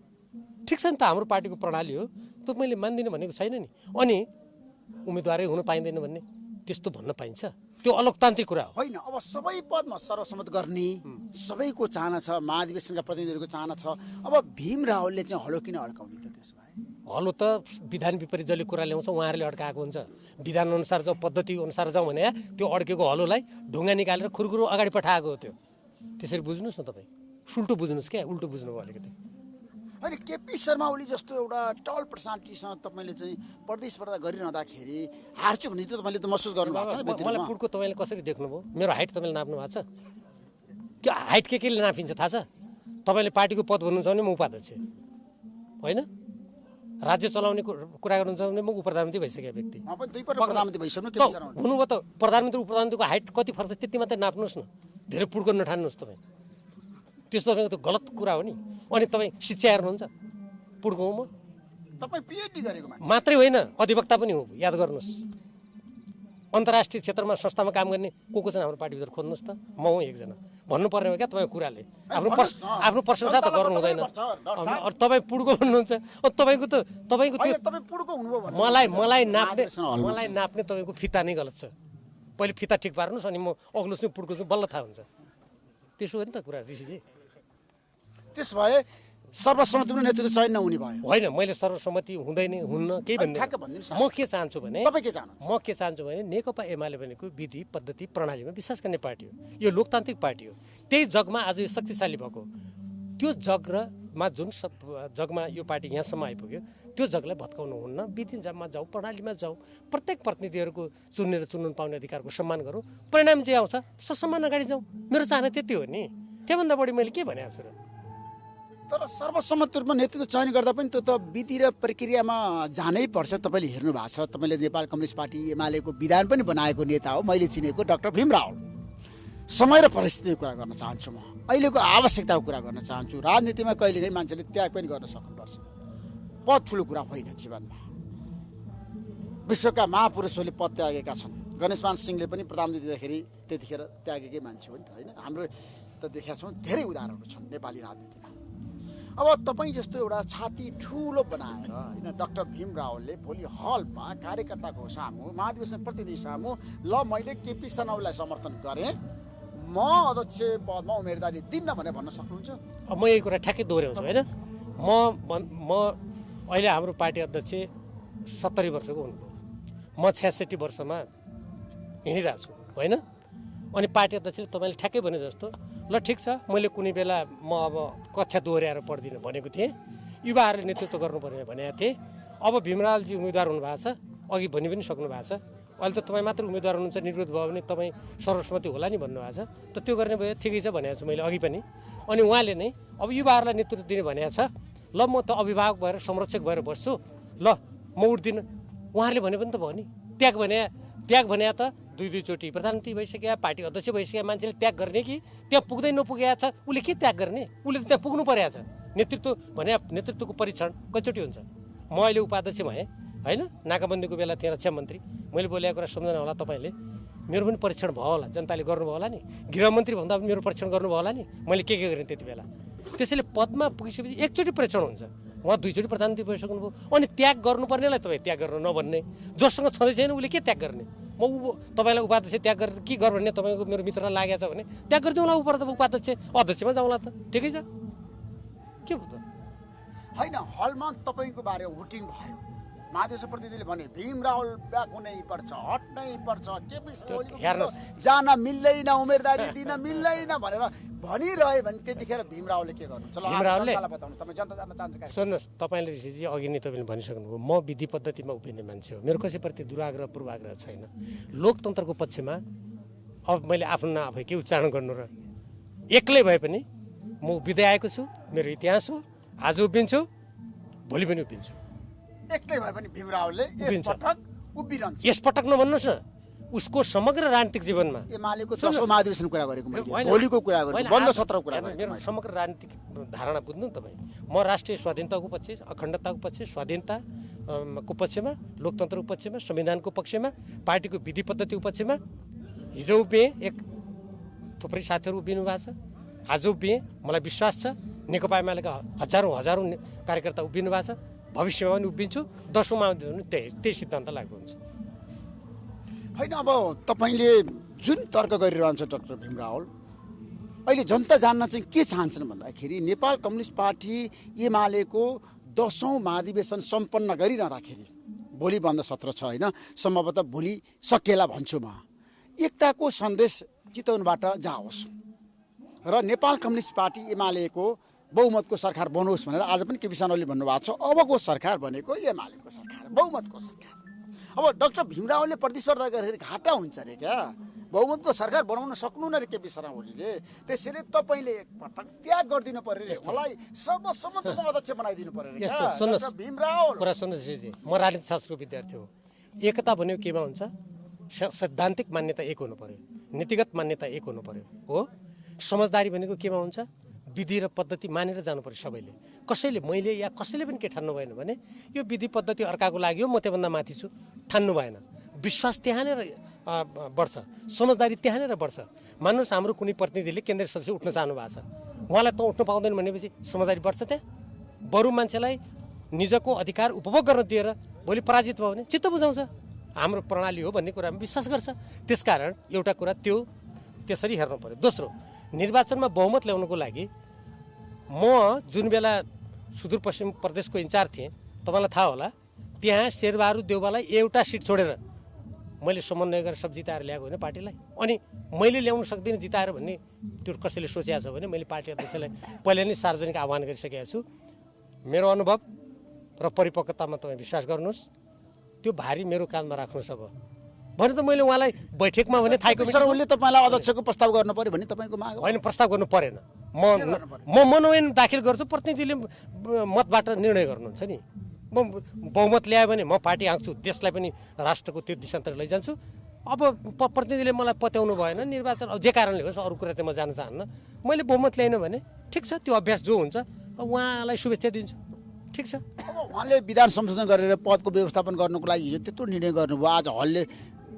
ठिक छ नि त। हाम्रो पार्टीको प्रणाली हो त्यो, मैले मान्दिनँ भनेको छैन नि। अनि उम्मेदवारै हुन पाइँदैन भन्ने त्यस्तो भन्न पाइन्छ? त्यो अलोकतान्त्रिक कुरा हो। होइन, अब सबै पदमा सर्वसम्मत गर्ने सबैको चाहना छ, महाधिवेशनका प्रतिनिधिहरूको चाहना छ। अब भीम रावलले चाहिँ हलो किन अड्काउने त? त्यसो भए हलो त विधान विपरीत जसले कुरा ल्याउँछ उहाँहरूले अड्काएको हुन्छ। विधान अनुसार जाउँ, पद्धति अनुसार जाउँ भने त्यो अड्केको हलोलाई ढुङ्गा निकालेर खुरखुरु अगाडि पठाएको हो त्यो। त्यसरी बुझ्नुहोस् न तपाईँ। सुल्टो बुझ्नुहोस् क्या, उल्टो बुझ्नुभयो अलिकति। होइन केपी शर्मा ओली जस्तो एउटा टल पर्सनालिटीसँग तपाईँले चाहिँ प्रतिस्पर्धा गरिरहँदाखेरि हार्छु भने त तपाईँले त महसुस गर्नुभएको छ नि मलाई पुड्को तपाईँले कसरी देख्नुभयो मेरो हाइट तपाईँले नाप्नु भएको छ त्यो हाइट केले नापिन्छ थाहा छ तपाईँले पार्टीको पद भन्नुहुन्छ भने म उपाध्यक्ष होइन राज्य चलाउने कुरा गर्नुहुन्छ भने म उपप्रधानमन्त्री भइसकेको व्यक्ति म पनि दुईपल्ट प्रधानमन्त्री भइसक्नु केपी शर्मा ओली हुनुभयो त प्रधानमन्त्री उपप्रधानमन्त्रीको हाइट कति फर्क छ त्यति मात्रै नाप्नुहोस् न धेरै पुड्को नठान्नुहोस् तपाईँ त्यस्तो तपाईँको त गलत कुरा हो नि अनि तपाईँ शिक्षा हेर्नुहुन्छ पुड्को हो म तपाईँ पिएचडी गरेको मान्छे मात्रै होइन अधिवक्ता पनि हो याद गर्नुहोस् अन्तर्राष्ट्रिय क्षेत्रमा संस्थामा काम गर्ने को छन् हाम्रो पार्टीभित्र खोज्नुहोस् त म हुँ एकजना भन्नुपर्ने हो क्या तपाईँको कुराले आफ्नो प्रशंसा त गर्नु हुँदैन तपाईँ पुड्को भन्नुहुन्छ तपाईँको होइन, त्यो तपाईँ पुड्को हुनुभयो भने मलाई महाधिवेशन हलमा नाप्ने तपाईँको फिता नै गलत छ पहिले फिता ठिक पार्नुहोस् अनि म अग्लो छु पुड्को छु बल्ल थाहा हुन्छ त्यसो हो नि त कुरा ऋषिजी त्यस भए सर्वसम्मतिमा नेतृत्व चयन नहुने भयो होइन मैले सर्वसम्मति हुँदैन हुन्न केही ठ्याक्क भनिदिनुहोस् न। म के चाहन्छु भने तपाईँ के चाहनुहुन्छ? म के चाहन्छु भने नेकपा एमाले भनेको विधि पद्धति प्रणालीमा विश्वास गर्ने पार्टी हो यो लोकतान्त्रिक पार्टी हो त्यही जगमा आज यो शक्तिशाली भएको त्यो जगमा जुन जगमा यो पार्टी यहाँसम्म आइपुग्यो त्यो जगलाई भत्काउनु हुन्न विधिमा जाउँ प्रणालीमा जाउँ प्रत्येक प्रतिनिधिहरूको चुनेर चुन्नु पाउने अधिकारको सम्मान गरौँ परिणाम जे आउँछ ससम्मान अगाडि जाउँ मेरो चाहना त्यति हो नि त्योभन्दा बढी मैले के भनेको छु र तर सर्वसम्मत रूपमा नेतृत्व चयन गर्दा पनि त्यो त विधि र प्रक्रियामा जानै पर्छ तपाईँले हेर्नु भएको छ तपाईँले नेपाल कम्युनिस्ट पार्टी एमालेको विधान पनि बनाएको नेता हो मैले चिनेको डाक्टर भीम रावल समय र परिस्थितिको कुरा गर्न चाहन्छु म अहिलेको आवश्यकताको कुरा गर्न चाहन्छु राजनीतिमा कहिलेकाहीँ मान्छेले त्याग पनि गर्न सक्नुपर्छ पद ठुलो कुरा होइन जीवनमा विश्वका महापुरुषहरूले पद त्यागेका छन् गणेशमान सिंहले पनि प्रधानमन्त्री दिँदाखेरि त्यतिखेर त्यागेकै मान्छे हो नि त होइन हाम्रो त देखेका छौँ धेरै उदाहरणहरू छन् नेपाली राजनीतिमा अब तपाईँ जस्तो एउटा छाती ठुलो बनाएर होइन डाक्टर भीम रावलले भोलि हलमा कार्यकर्ताको सामु महाधिवेशन प्रतिनिधि सामु ल मैले केपी शर्मा ओलीलाई समर्थन गरेँ म अध्यक्ष पदमा उम्मेदवारी दिन्न भनेर भन्न सक्नुहुन्छ अब म यही कुरा ठ्याक्कै दोहोऱ्याउँछु होइन म अहिले हाम्रो पार्टी अध्यक्ष 70 वर्षको हुनुभयो म 66 वर्षमा हिँडिरहेको छु होइन अनि पार्टी अध्यक्षले तपाईँले ठ्याक्कै भने जस्तो ल ठिक छ मैले कुनै बेला म अब कक्षा दोहोऱ्याएर पढ्दिनँ भनेको थिएँ युवाहरूले नेतृत्व गर्नुपर्ने भनेको थिएँ अब भीमरावलजी उम्मेदवार हुनुभएको छ अघि भनि पनि सक्नु भएको छ अहिले त तपाईँ मात्र उम्मेदवार हुनुहुन्छ निर्विरोध भयो भने तपाईँ सर्वसम्मति होला नि भन्नुभएको छ त त्यो गर्ने भयो ठिकै छ भनेको छु मैले अघि पनि अनि उहाँले नै अब युवाहरूलाई नेतृत्व दिने भनेको छ ल म त अभिभावक भएर संरक्षक भएर बस्छु ल म उठ्दिनँ उहाँहरूले भने पनि त भयो नि त्याग भने त दुईचोटि प्रधानमन्त्री भइसक्यो पार्टी अध्यक्ष भइसक्यो मान्छेले त्याग गर्ने कि त्यहाँ पुग्दै नपुगेको छ उसले के त्याग गर्ने उसले त त्यहाँ पुग्नु परेको छ नेतृत्वको परीक्षण कतिचोटि हुन्छ म अहिले उपाध्यक्ष भएँ होइन नाकाबन्दीको बेला थिएँ रक्षा मन्त्री मैले बोलेको कुरा सम्झना होला तपाईँले मेरो पनि परीक्षण भयो होला जनताले गर्नुभयो होला नि गृहमन्त्री भन्दा पनि मेरो परीक्षण गर्नुभयो होला नि मैले के गरेँ त्यति बेला त्यसैले पदमा पुगिसकेपछि एकचोटि परीक्षण हुन्छ उहाँ दुईचोटि प्रधानमन्त्री भइसक्नुभयो अनि त्याग गर्नुपर्नेलाई तपाईँ त्याग गर्नु नभन्ने जोसँग छँदै छैन उसले के त्याग गर्ने म तपाईँलाई उपाध्यक्ष त्याग गरेर के गर भन्ने तपाईँको मेरो मित्रलाई लागेको छ भने त्याग गरिदिउँला उपाध्यक्ष अध्यक्षमा जाउँला त ठिकै छ के भयो त होइन हलमा तपाईँको बारेमा भोटिङ भयो महादेश प्रतिनिधिले भने भीम रावल ब्याक हुनै पर्छ हट्नै पर्छ केपी शर्मा जान मिल्दैन उम्मेदवारी दिन मिल्दैन भनेर भनिरह्यो भने त्यतिखेर भीम रावलले के गर्नुहुन्छ भीम रावलले बताउनु तपाईँ जनता जान्न चाहन्छ सुन्नुहोस् तपाईँले ऋषिजी अघि नै तपाईँले भनिसक्नुभयो म विधि पद्धतिमा उभिने मान्छे हो मेरो कसैप्रति दुराग्रह पूर्वाग्रह छैन लोकतन्त्रको पक्षमा अब मैले आफ्नो नाम आफै के उच्चारण गर्नु र एक्लै भए पनि म उभिँदै आएको छु मेरो इतिहास हो आज उभिन्छु भोलि पनि उभिन्छु एक्लै भए पनि भीम रावलले यसपटक उभिरहन्छ यसपटक नभन्नुहोस् न उसको समग्र राजनीतिक जीवनमा एमालेको 10औं महाधिवेशन कुरा गरेको मैले भोलिको कुरा गरेको बन्द सत्रको कुरा गरेको मेरो समग्र राजनीतिक धारणा बुझ्नु नि तपाईँ म राष्ट्रिय स्वाधीनताको पक्ष अखण्डताको पक्ष स्वाधीनताको पक्षमा लोकतन्त्रको पक्षमा संविधानको पक्षमा पार्टीको विधि पद्धतिको पक्षमा हिजो उभिएँ एक थुप्रै साथीहरू उभिनु भएको छ आज उभिएँ मलाई विश्वास छ नेकपा एमालेका हजारौँ कार्यकर्ता उभिनु भएको छ भविष्यमा पनि उभिन्छु 10औं महाधिवेशन त्यही सिद्धान्त लागू हुन्छ होइन अब तपाईँले जुन तर्क गरिरहन्छ डाक्टर भीम रावल अहिले जनता जान्न चाहिँ के चाहन्छन् भन्दाखेरि नेपाल कम्युनिस्ट पार्टी एमालेको 10औं महाधिवेशन सम्पन्न गरिरहँदाखेरि भोलि बन्द सत्र छ होइन सम्भवतः भोलि सकिएला भन्छु म एकताको सन्देश चितवनबाट जाओस् र नेपाल कम्युनिस्ट पार्टी एमालेको बहुमतको सरकार बनोस् भनेर आज पनि केपी शर्मा ओलीले भन्नुभएको छ। अबको सरकार भनेको एमालेको सरकार, बहुमतको सरकार। अब डाक्टर भीमरावले प्रतिस्पर्धा गरेर घाटा हुन्छ अरे क्या, बहुमतको सरकार बनाउन सक्नुहुन्न रे केपी शर्मा ओलीले। त्यसैले तपाईँले एकपटक त्याग गरिदिनु पर्यो रे, मलाई सर्वसम्मतको अध्यक्ष बनाइदिनु पर्यो रे क्या डाक्टर भीमराव। कुरा सुन्नुहोस्, म राजनीति शास्त्रको विद्यार्थी हो। एकता भनेको केमा हुन्छ? सैद्धान्तिक मान्यता एक हुनु पर्यो, नीतिगत मान्यता एक हुनु पर्यो हो। समझदारी भनेको केमा हुन्छ? विधि र पद्धति मानेर जानु पर्यो सबैले। कसैले, मैले या कसैले पनि के ठान्नु भएन भने यो विधि पद्धति अर्काको लागि हो, म त्योभन्दा माथि छु, ठान्नु भएन। विश्वास त्यहाँनिर बढ्छ, समझदारी त्यहाँनिर बढ्छ। मान्नुहोस् हाम्रो कुनै प्रतिनिधिले केन्द्रीय सदस्य उठ्न चाहनु भएको छ, उहाँलाई त उठ्नु पाउँदैन भनेपछि समझदारी बढ्छ त्यहाँ। बरु मान्छेलाई निजको अधिकार उपभोग गर्न दिएर भोलि पराजित भयो भने चित्त बुझाउँछ, हाम्रो प्रणाली हो भन्ने कुरामा विश्वास गर्छ। त्यसकारण एउटा कुरा त्यो त्यसरी हेर्नु पर्यो। दोस्रो, निर्वाचनमा बहुमत ल्याउनको लागि म जुन बेला सुदूरपश्चिम प्रदेशको इन्चार्ज थिएँ, तपाईँलाई थाहा होला, त्यहाँ शेरबहादुर देउवालाई एउटा सिट छोडेर मैले समन्वय गरेर सब जिताएर ल्याएको होइन पार्टीलाई। अनि मैले ल्याउनु सक्दिनँ जिताएर भन्ने त्यो कसैले सोचेको छ भने मैले पार्टी अध्यक्षलाई पहिले नै सार्वजनिक आह्वान गरिसकेको छु। मेरो अनुभव र परिपक्वतामा तपाईँ विश्वास गर्नुहोस्, त्यो भारी मेरो काँधमा राख्नुहोस्। अब भने त मैले उहाँलाई बैठकमा भने थाहा सर उनले तपाईँलाई अध्यक्षको प्रस्ताव गर्नु पर्यो भने तपाईँको माग होइन, प्रस्ताव गर्नु परेन। म मनोनयन दाखिल गर्छु, प्रतिनिधिले मतबाट निर्णय गर्नुहुन्छ नि। म बहुमत ल्यायो भने म पार्टी आँक्छु, देशलाई पनि राष्ट्रको त्यो दिशातिर लैजान्छु। अब प्रतिनिधिले मलाई पत्याउनु भएन, निर्वाचन अब जे कारणले होस्, अरू कुरा त म जान चाहन्न। मैले बहुमत ल्याइन भने ठिक छ, त्यो अभ्यास जो हुन्छ उहाँलाई शुभेच्छा दिन्छु, ठिक छ। अब उहाँले विधान संशोधन गरेर पदको व्यवस्थापन गर्नुको लागि हिजो त्यत्रो निर्णय गर्नुभयो, आज हलले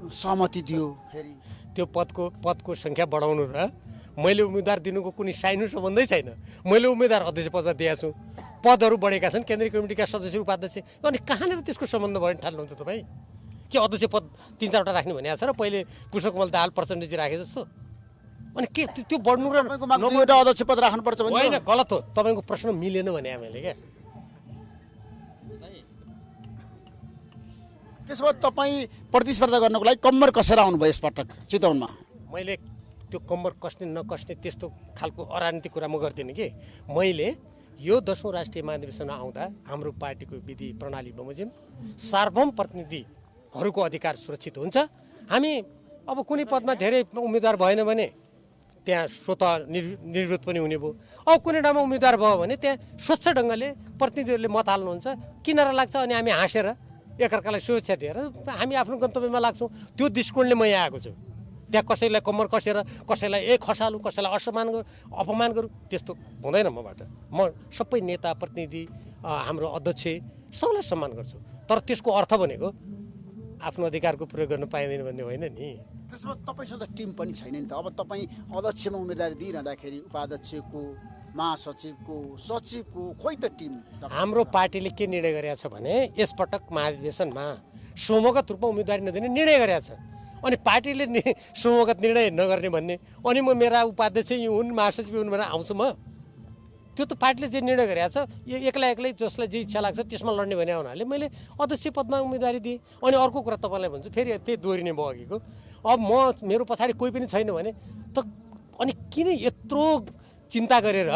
सहमति दियो। फेरि त्यो पदको सङ्ख्या बढाउनु र मैले उम्मेदवार दिनुको कुनै साइनु सम्बन्धै छैन। मैले उम्मेदवार अध्यक्ष पदमा दिएको छु, पदहरू बढेका छन्, केन्द्रीय कमिटीका सदस्य उपाध्यक्ष, अनि कहाँनिर त्यसको सम्बन्ध भयो ठान्नुहुन्छ तपाईँ? के अध्यक्ष पद 3-4वटा राख्ने भनेको छ र पहिले पुष्पकमल दाहाल प्रचण्डजी राखे जस्तो? अनि के त्यो बढ्नु र एउटा अध्यक्ष पद राख्नुपर्छ भने होइन, गलत हो। तपाईँको प्रश्न मिलेन भने मैले क्या। त्यसो भए तपाईँ प्रतिस्पर्धा गर्नको लागि कम्मर कसेर आउनुभयो यसपटक चितवनमा। मैले त्यो कम्मर कस्ने नकस्ने त्यस्तो खालको अराजनीतिक कुरा म गर्दिनँ कि। मैले यो 10औं राष्ट्रिय महाधिवेशनमा आउँदा हाम्रो पार्टीको विधि प्रणाली बमोजिम सार्वभौम प्रतिनिधिहरूको अधिकार सुरक्षित हुन्छ। हामी अब कुनै पदमा धेरै उम्मेदवार भएन भने त्यहाँ स्वतः निर्विरोध पनि हुने भयो। अब कुनै ठाउँमा उम्मेदवार भयो भने त्यहाँ स्वच्छ ढङ्गले प्रतिनिधिहरूले मत हाल्नुहुन्छ, किनारा लाग्छ, अनि हामी हाँसेर एकअर्कालाई शुभेच्छा दिएर हामी आफ्नो गन्तव्यमा लाग्छौँ। त्यो दृष्टिकोणले म यहाँ आएको छु। त्यहाँ कसैलाई कम्मर कसेर, कसैलाई खसालु, कसैलाई अपमान गरौँ, त्यस्तो हुँदैन मबाट। म सबै नेता, प्रतिनिधि, हाम्रो अध्यक्ष सबैलाई सम्मान गर्छु। तर त्यसको अर्थ भनेको आफ्नो अधिकारको प्रयोग गर्न पाइँदैन भन्ने होइन नि। त्यसो भए तपाईँसँग त टिम पनि छैन नि त। अब तपाईँ अध्यक्षमा उम्मेदवारी दिइरहँदाखेरि उपाध्यक्षको, महासचिवको, सचिवको खोइ त टिम? हाम्रो पार्टीले के निर्णय गरेको छ भने यसपटक महाधिवेशनमा समूहगत रूपमा उम्मेदवारी नदिने निर्णय गरेको छ। अनि पार्टीले समूहगत निर्णय नगर्ने भन्ने, अनि म मेरा उपाध्यक्ष यी हुन्, महासचिव हुन् भनेर आउँछु म? त्यो त पार्टीले जे निर्णय गरेको छ, यो एक्लै जसलाई जे इच्छा लाग्छ त्यसमा लड्ने भने हुनाले मैले अध्यक्ष पदमा उम्मेदवारी दिएँ। अनि अर्को कुरा तपाईँलाई भन्छु, फेरि त्यही दोहोरिने भयो अघिको। अब मेरो पछाडि कोही पनि छैन भने त अनि किन यत्रो चिन्ता गरेर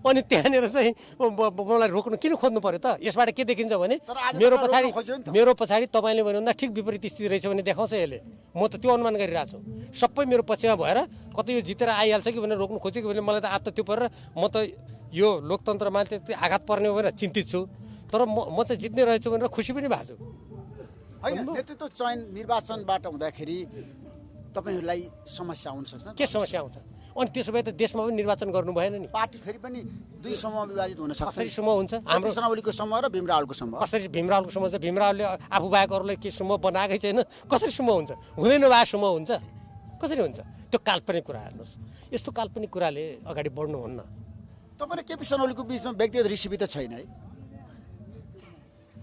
अनि त्यहाँनिर चाहिँ मलाई रोक्नु किन खोज्नु पर्यो त? यसबाट के देखिन्छ भने मेरो पछाडि तपाईँले भन्नुभन्दा ठिक विपरीत स्थिति रहेछ भने देखाउँछ यसले। म त त्यो अनुमान गरिरहेको छु। सबै मेरो पक्षमा भएर कतै यो जितेर आइहाल्छ कि भनेर रोक्नु खोजेको भने मलाई त आत्ता त्यो परेर म त यो लोकतन्त्रमा त्यति आघात पर्ने हो भनेर चिन्तित छु। तर म चाहिँ जित्ने रहेछु भनेर खुसी पनि भएको छु। होइन, नेतृत्व चयन निर्वाचनबाट हुँदाखेरि तपाईँहरूलाई समस्या आउन सक्छ। के समस्या आउँछ? अनि त्यसो भए त देशमा पनि निर्वाचन गर्नु भएन नि। पार्टी फेरि पनि दुई समूह विभाजित हुन सक्छ। कसरी समूह हुन्छ? हाम्रो सोनावलीको समूह र भीमरावलको समूह। कसरी भीमरावलको समूह हुन्छ? भीमरावले आफू बाहेक अरूलाई के समूह बनाएकै छैन, कसरी समूह हुन्छ? हुँदै नभए समूह हुन्छ? कसरी हुन्छ? त्यो काल्पनिक कुरा हेर्नुहोस्। यस्तो काल्पनिक कुराले अगाडि बढ्नुहुन्न। तपाईँ र केपी शर्मा ओलीको बिचमा व्यक्तिगत रिसिपी त छैन है?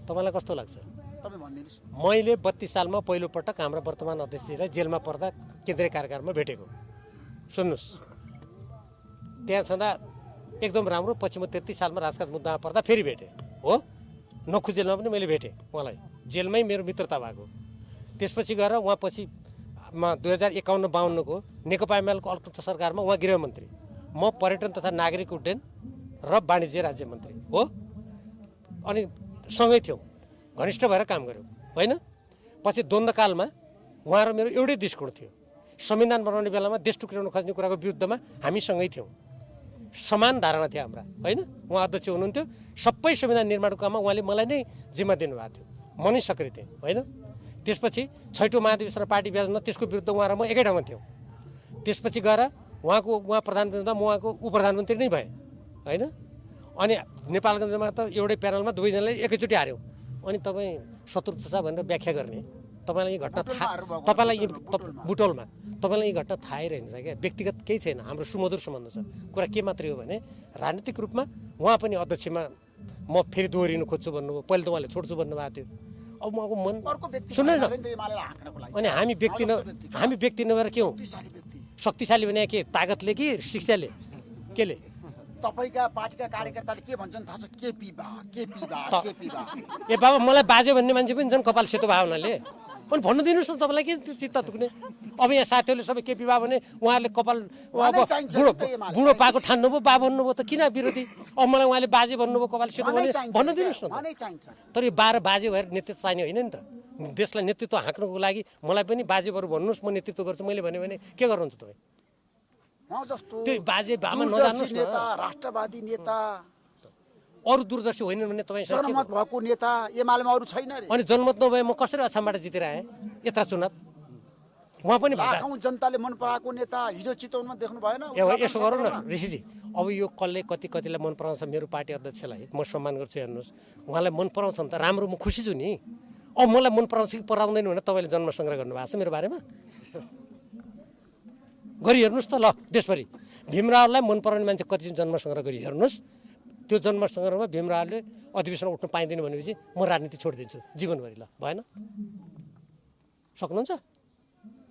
तपाईँलाई कस्तो लाग्छ? तपाईँ भनिदिनुहोस्। मैले 32 सालमा पहिलोपटक हाम्रा वर्तमान अध्यक्षजीलाई जेलमा पर्दा केन्द्रीय कारागारमा भेटेको। सुन्नुहोस्, त्यहाँ छँदा एकदम राम्रो। पछि म 33 सालमा राजकाज मुद्दामा पर्दा फेरि भेटेँ हो। नखु जेलमा पनि मैले भेटेँ उहाँलाई, जेलमै मेरो मित्रता भएको। त्यसपछि गएर उहाँ पछि 2051-52को नेकपा एमालेको अल्पमत सरकारमा उहाँ गृहमन्त्री, म पर्यटन तथा नागरिक उड्डयन र वाणिज्य राज्य मन्त्री हो। अनि सँगै थियौँ, घनिष्ठ भएर काम गऱ्यौँ होइन। पछि द्वन्द्वकालमा उहाँ र मेरो एउटै दृष्टिकोण थियो। संविधान बनाउने बेलामा देश टुक्राउन खोज्ने कुराको विरुद्धमा हामी सँगै थियौँ, समान धारणा थियो हाम्रा होइन। उहाँ अध्यक्ष हुनुहुन्थ्यो, सबै संविधान निर्माणको काममा उहाँले मलाई नै जिम्मा दिनुभएको थियो, म नै सक्रिय थिएँ होइन। त्यसपछि छैटौँ महाधिवेशन र पार्टी ब्याजमा त्यसको विरुद्ध उहाँ र म एकै ठाउँमा थियौँ। त्यसपछि गएर उहाँ प्रधानमन्त्री हुँदा म उहाँको उपप्रधानमन्त्री नै भएँ होइन। अनि नेपालगञ्जमा त एउटै प्यानलमा दुवैजनाले एकैचोटि हार्यौँ। अनि तपाईँ शत्रुता छ भनेर व्याख्या गर्ने, तपाईँलाई यी घटना तपाईँलाई बुटोलमा तपाईँलाई यी घटना थाहै रहन्छ क्या। व्यक्तिगत केही छैन, हाम्रो सुमधुर सम्बन्ध छ। कुरा के मात्रै हो भने राजनीतिक रूपमा उहाँ पनि अध्यक्षमा म फेरि दोहोरिनु खोज्छु भन्नुभयो, पहिले त उहाँले छोड्छु भन्नुभएको थियो। अब उहाँको मन सुन्नु न। अनि हामी व्यक्ति नभएर के हौँ? शक्तिशाली भने के तागतले कि शिक्षाले केले? तपाईका पार्टीका कार्यकर्ताले के भन्छन् थाहा छ? केपी ए बाबा, मलाई बाजे भन्ने मान्छे पनि छन् कपाल सेतो भावनाले। अनि भन्नु दिनुहोस् न, तपाईँलाई के चित्त दुख्ने? अब यहाँ साथीहरूले सबै केपी बा भने उहाँहरूले कपाल बुढो पाएको ठान्नुभयो, बा भन्नुभयो त किन विरोधी? अब मलाई उहाँले बाजे भन्नुभयो, कपाल सेतो भने भन्नु दिनुहोस् न। तर यो बाजे भएर नेतृत्व चाहिने होइन नि त। देशलाई नेतृत्व हाँक्नको लागि मलाई पनि बाजे बरु भन्नुहोस्, म नेतृत्व गर्छु। मैले भन्यो भने के गर्नुहुन्छ तपाईँ? त्यो बाजे बामा नजान्नुहोस् न। राष्ट्रवादी नेता, अरू दूरदर्शी होइन भने तपाईँ जनमत भएको नेता एमालेमा अरू छैन रे। अनि जनमत नभए म कसरी अछामबाट जितेर आएँ यत्र चुनाव? उहाँ पनि लाखौँ जनताले मन पराएको नेता हिजो चितवनमा देख्नु भएन? यसो गरौँ न ऋषिजी, अब यो कसले कतिलाई मन पराउँछ मेरो पार्टी अध्यक्षलाई म सम्मान गर्छु। हेर्नुहोस्, उहाँलाई मन पराउँछ भने त राम्रो, म खुसी छु नि। अब मलाई मन पराउँछ कि पराउँदैन भनेर तपाईँले जन्म सङ्ग्रह गर्नुभएको छ मेरो बारेमा गरी हेर्नुहोस् त। ल देशभरि भीमरावलाई मन पराउने मान्छे कति जन्म सङ्ग्रह गरी हेर्नुहोस्। त्यो जन्म सङ्ग्रहमा भीमरावले अधिवेशन उठ्न पाइँदैन भनेपछि म राजनीति छोडिदिन्छु जीवनभरि। ल भएन? सक्नुहुन्छ?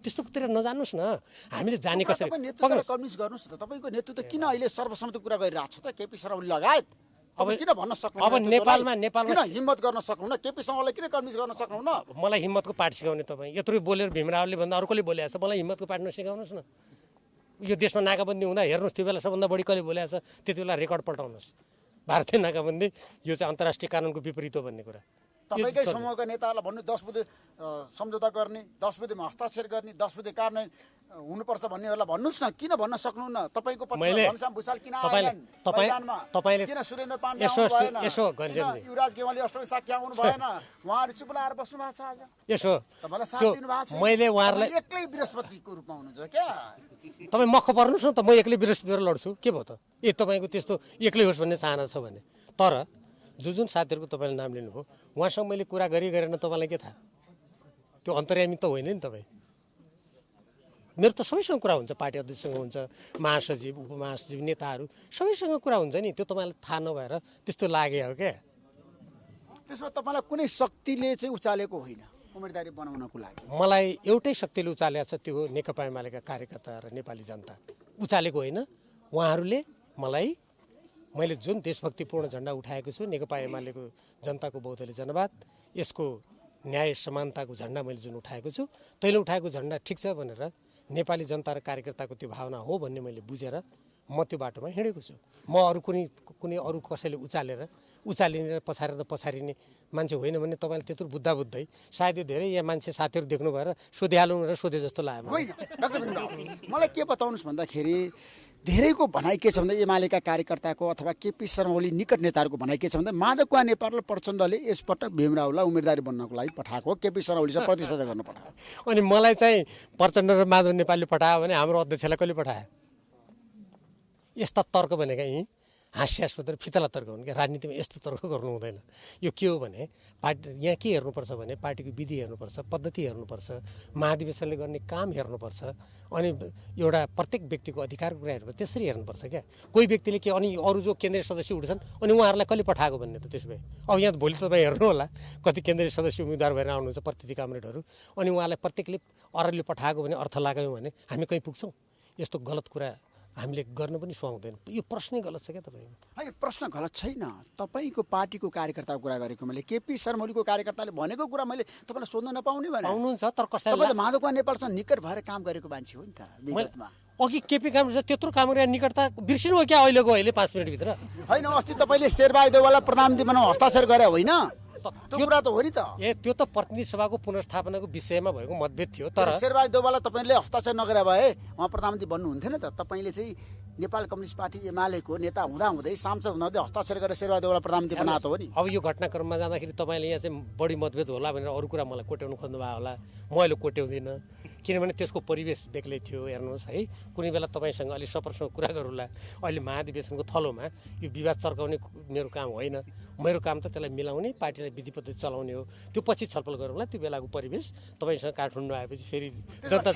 त्यस्तोतिर नजान्नुहोस् न। हामीले जाने कसरी कम्युनिस्ट गर्नुहोस् त। तपाईँको नेतृत्व किन अहिले सर्वसम्मति कुरा गरिरहेको छ त? केपी शर्मा ओली लगायत अब किन भन्न सक्नु? अब नेपालमा किन हिम्मत गर्न सक्नु न? केपी शर्मा ओलीलाई किन कम्युनिस्ट गर्न सक्नु न? मलाई हिम्मतको पाठ सिकाउने तपाईँ यत्रो बोलेर भीमरावले भन्दा अर्कोले बोलेको छ, मलाई हिम्मतको पाठ नसिकाउनुहोस् न। यो देशमा नाकाबन्दी हुँदा हेर्नुहोस्, त्यो बेला सबभन्दा बढी कसले बोलेको छ? त्यति बेला रेकर्ड पल्टाउनुहोस्। भारतीय नाकाबन्दी यो चाहिँ अन्तर्राष्ट्रिय कानुनको विपरीत हो भन्ने कुरा। तपाईँकै समूहका नेताहरूलाई भन्नु 10 बुँदे सम्झौता गर्ने, 10 बुँदेमा हस्ताक्षर गर्ने, 10 बुँदे कार्यान्वयन हुनुपर्छ भन्नेहरूलाई भन्नुहोस् न। किन भन्न सक्नुहुन्न? तपाईँको पक्षमा घनश्याम भुसाल किन आएनन् मैदानमा? किन सुरेन्द्र पाण्डे आउनु भएन? किन युवराज गेवाली अष्टमी साक्य आउनु भएन? उहाँहरू चुप लाएर बस्नु भएको छ आज। यसो तपाईँलाई साथ दिनु भएको छ। मैले उहाँहरूलाई एक्लै बृहस्पतिको रूपमा हुनुहुन्छ क्या? तपाईँ मख पर्नुहोस् न त, म एक्लै बृहस्पतिबाट लड्छु के भयो त? ए तपाईँको त्यस्तो एक्लै होस् भन्ने चाहना छ भने। तर जुन साथीहरूको तपाईँले नाम लिनुभयो उहाँसँग मैले कुरा गरेन तपाईँलाई के थाहा? त्यो अन्तर्यामी त होइन नि तपाईँ। मेरो त सबैसँग कुरा हुन्छ, पार्टी अध्यक्षसँग हुन्छ, महासचिव उपमहासचिव नेताहरू सबैसँग कुरा हुन्छ नि। त्यो तपाईँलाई थाहा नभएर त्यस्तो लागे हो क्या। त्यसमा तपाईँलाई कुनै शक्तिले चाहिँ उचालेको होइन उम्मेदवारी बनाउनको लागि? मलाई एउटै शक्तिले उचालेको छ, त्यो हो नेकपा एमालेका कार्यकर्ता र नेपाली जनता। उचालेको होइन, उहाँहरूले मलाई, मैले जुन देशभक्तिपूर्ण झन्डा उठाएको छु, नेकपा एमालेको जनताको बहुदलीय जनवाद, यसको न्याय समानताको झन्डा मैले जुन उठाएको छु, तैँले उठाएको झन्डा ठिक छ भनेर नेपाली जनता र कार्यकर्ताको त्यो भावना हो भन्ने मैले बुझेर म त्यो बाटोमा हिँडेको छु। म अरू कुनै अरू कसैले उचालिने पछारिने मान्छे होइन भन्ने तपाईँले त्यत्रो बुझ्दै सायद धेरै यहाँ मान्छे साथीहरू देख्नु भएर सोधिहाल्नु भनेर सोधे जस्तो लाग्यो। होइन डाक्टर भीमराव, मलाई के बताउनुहोस् भन्दाखेरि धेरैको भनाइ के छ भन्दा एमालेका कार्यकर्ताको अथवा केपी शर्मा ओली निकट नेताहरूको भनाइ के छ भन्दा माधव नेपाल र प्रचण्डले यसपटक भीमरावलाई उम्मेदवारी बन्नको लागि पठाएको, केपी शर्मा ओलीसँग प्रतिस्पर्धा गर्न पठाएको। अनि मलाई चाहिँ प्रचण्ड र माधव नेपालले पठायो भने हाम्रो अध्यक्षलाई कसले पठायो? यस्ता तर्क भनेका यी हास्यास्पद र फितला तर्क हुन् क्या। राजनीतिमा यस्तो तर्क गर्नु हुँदैन। यो के हो भने पार्टी यहाँ के हेर्नुपर्छ भने पार्टीको विधि हेर्नुपर्छ, पद्धति हेर्नुपर्छ, महाधिवेशनले गर्ने काम हेर्नुपर्छ, अनि एउटा प्रत्येक व्यक्तिको अधिकारको कुरा हेर्नुपर्छ। त्यसरी हेर्नुपर्छ क्या। कोही व्यक्तिले के अनि अरू जो केन्द्रीय सदस्य उठ्छन् अनि उहाँहरूलाई कसले पठाएको भन्ने त त्यसो भए अब यहाँ भोलि तपाईँ हेर्नु होला कति केन्द्रीय सदस्य उम्मेदवार भएर आउनुहुन्छ प्रतिनिधि कामरेडहरू, अनि उहाँलाई प्रत्येकले अरूले पठाएको भने अर्थ लाग्यो भने हामी कहीँ पुग्छौँ? यस्तो गलत कुरा हामीले गर्न पनि सुहाउँदैन। यो प्रश्नै गलत छ क्या तपाईँको? होइन, प्रश्न गलत छैन। तपाईँको पार्टीको कार्यकर्ताको कुरा गरेको मैले, केपी शर्मा ओलीको कार्यकर्ताले भनेको कुरा मैले तपाईँलाई सोध्न नपाउने भने? पाउनुहुन्छ, तर कसैले तपाईँले माधव नेपालसँग निकट भएर काम गरेको मान्छे हो नि त विगतमा। अघि केपी कामरेड त्यत्रो कामरेड निकटता बिर्सिनु हो क्या अहिले 5 मिनटभित्र होइन अस्ति तपाईँले शेरबहादुर देउवालाई प्रधानमन्त्री बनाउन हस्ताक्षर गरे होइन त्यो कुरा त हो नि त त्यो त प्रतिनिधि सभाको पुनर्स्थापनाको विषयमा भएको मतभेद थियो तर शेरबहादुर देउवालाई तपाईँले हस्ताक्षर नगरे भए उहाँ प्रधानमन्त्री बन्नुहुन्थेन त तपाईँले चाहिँ नेपाल कम्युनिस्ट पार्टी एमालेको नेता हुँदै सांसद हुँदै हस्ताक्षर गरेर शेरबहादुर देउवालाई प्रधानमन्त्री बनाएको हो नि अब यो घटनाक्रममा जाँदाखेरि तपाईँले यहाँ चाहिँ बढी मतभेद होला भनेर अरू कुरा मलाई कोट्याउनु खोज्नु भयो होला म अहिले कोट्याउँदिनँ किनभने त्यसको परिवेश बेग्लै थियो हेर्नुहोस् है कुनै बेला तपाईँसँग अलिक सप्रसँग कुरा गरौँला अहिले महाधिवेशनको थलोमा यो विवाद चर्काउने मेरो काम होइन मेरो काम त त्यसलाई मिलाउने पार्टीलाई विधि पद्धति चलाउने हो त्यो पछि छलफल गरौँला त्यो बेलाको परिवेश तपाईँसँग काठमाडौँ आएपछि फेरि जनता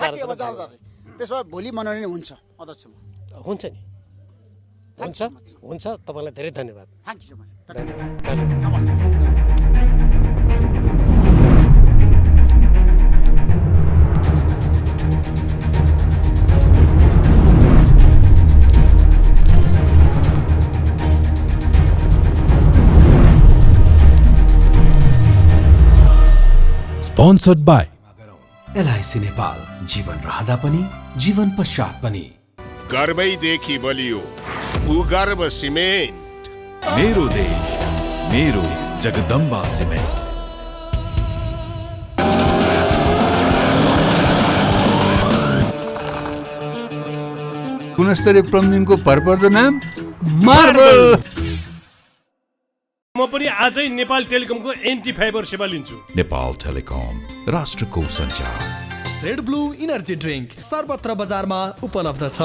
त्यसमा भोलि मनोनयन हुन्छ अध्यक्षमा हुन्छ नि हुन्छ तपाईँलाई धेरै धन्यवाद थ्याङ्क यू सो मच धन्यवाद नमस्ते Sponsored by एलआइसी नेपाल जीवन रहँदा पनि जीवन पश्चात पनि गर्वैदेखि बलियो भूगर्भ सिमेन्ट मेरो देश मेरो जगदम्बा सिमेन्ट गुणस्तरीय प्लम्बिङको भरपर्दो नाम मार्बल। म पनि आजै नेपाल टेलिकमको एन्टी फाइबर सेवा लिन्छु। नेपाल टेलिकम राष्ट्रको सञ्चार। रेड ब्लू इनर्जी ड्रिङ्क सर्वत्र बजारमा उपलब्ध छ।